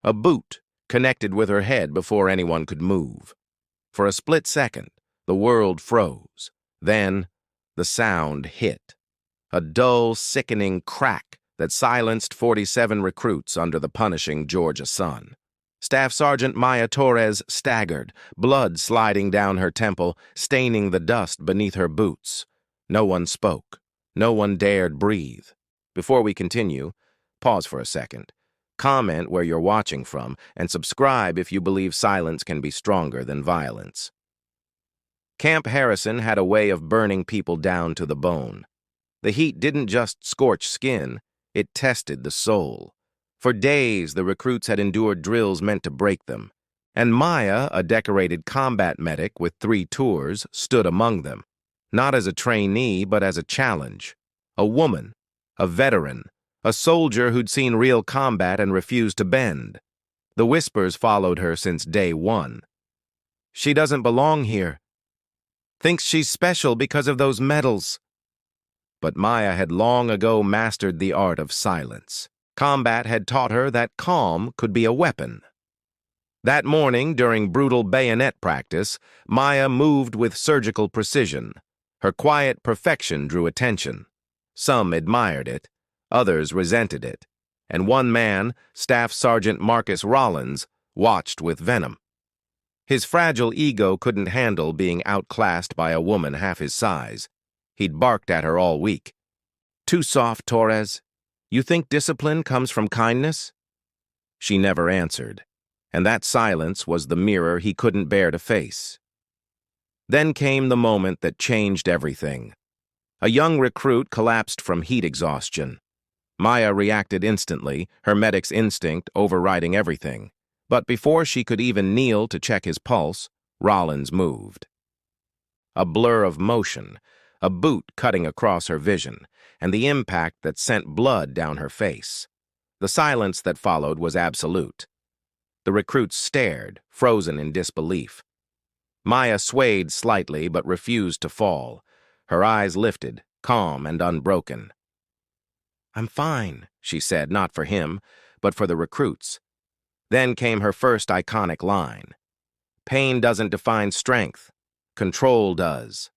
A boot connected with her head before anyone could move. For a split second, the world froze. Then, the sound hit. A dull, sickening crack that silenced 47 recruits under the punishing Georgia sun. Staff Sergeant Maya Torres staggered, blood sliding down her temple, staining the dust beneath her boots. No one spoke. No one dared breathe. Before we continue, pause for a second. Comment where you're watching from, and subscribe if you believe silence can be stronger than violence. Camp Harrison had a way of burning people down to the bone. The heat didn't just scorch skin, it tested the soul. For days, the recruits had endured drills meant to break them, and Maya, a decorated combat medic with 3 tours, stood among them, not as a trainee but as a challenge. A woman, a veteran, a soldier who'd seen real combat and refused to bend. The whispers followed her since day 1. She doesn't belong here. Thinks she's special because of those medals. But Maya had long ago mastered the art of silence. Combat had taught her that calm could be a weapon. That morning, during brutal bayonet practice, Maya moved with surgical precision. Her quiet perfection drew attention. Some admired it, others resented it, and one man, Staff Sergeant Marcus Rollins, watched with venom. His fragile ego couldn't handle being outclassed by a woman half his size. He'd barked at her all week. "Too soft, Torres. You think discipline comes from kindness?" She never answered, and that silence was the mirror he couldn't bear to face. Then came the moment that changed everything. A young recruit collapsed from heat exhaustion. Maya reacted instantly, her medic's instinct overriding everything. But before she could even kneel to check his pulse, Rollins moved. A blur of motion, a boot cutting across her vision, and the impact that sent blood down her face. The silence that followed was absolute. The recruits stared, frozen in disbelief. Maya swayed slightly but refused to fall. Her eyes lifted, calm and unbroken. "I'm fine," she said, not for him, but for the recruits. Then came her first iconic line. "Pain doesn't define strength. Control does."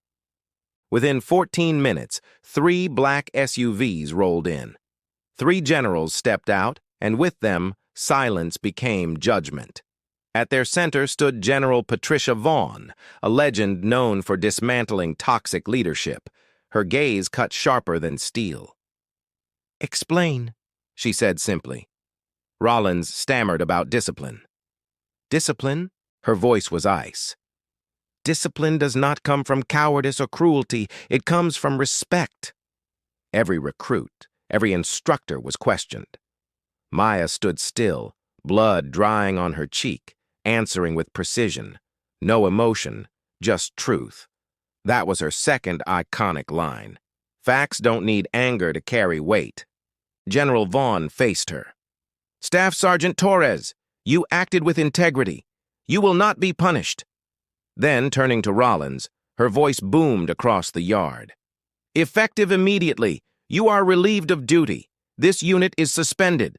Within 14 minutes, 3 black SUVs rolled in. 3 generals stepped out, and with them, silence became judgment. At their center stood General Patricia Vaughn, a legend known for dismantling toxic leadership. Her gaze cut sharper than steel. "Explain," she said simply. Rollins stammered about discipline. "Discipline?" Her voice was ice. "Discipline does not come from cowardice or cruelty. It comes from respect." Every recruit, every instructor was questioned. Maya stood still, blood drying on her cheek, answering with precision. No emotion, just truth. That was her second iconic line. Facts don't need anger to carry weight. General Vaughn faced her. "Staff Sergeant Torres, you acted with integrity. You will not be punished." Then, turning to Rollins, her voice boomed across the yard. "Effective immediately. You are relieved of duty. This unit is suspended."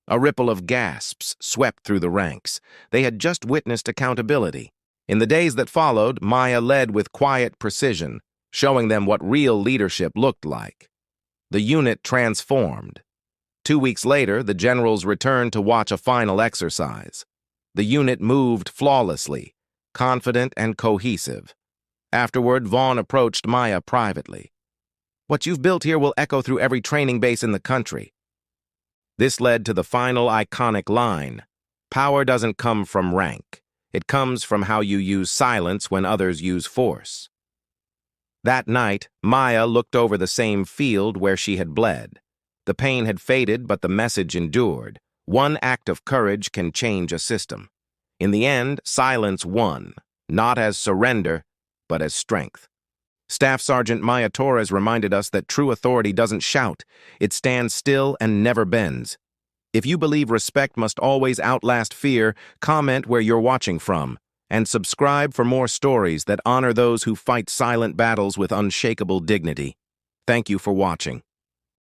A ripple of gasps swept through the ranks. They had just witnessed accountability. In the days that followed, Maya led with quiet precision, showing them what real leadership looked like. The unit transformed. 2 weeks later, the generals returned to watch a final exercise. The unit moved flawlessly, confident and cohesive. Afterward, Vaughn approached Maya privately. "What you've built here will echo through every training base in the country." This led to the final iconic line. "Power doesn't come from rank. It comes from how you use silence when others use force." That night, Maya looked over the same field where she had bled. The pain had faded, but the message endured. One act of courage can change a system. In the end, silence won, not as surrender, but as strength. Staff Sergeant Maya Torres reminded us that true authority doesn't shout. It stands still and never bends. If you believe respect must always outlast fear, comment where you're watching from, and subscribe for more stories that honor those who fight silent battles with unshakable dignity. Thank you for watching.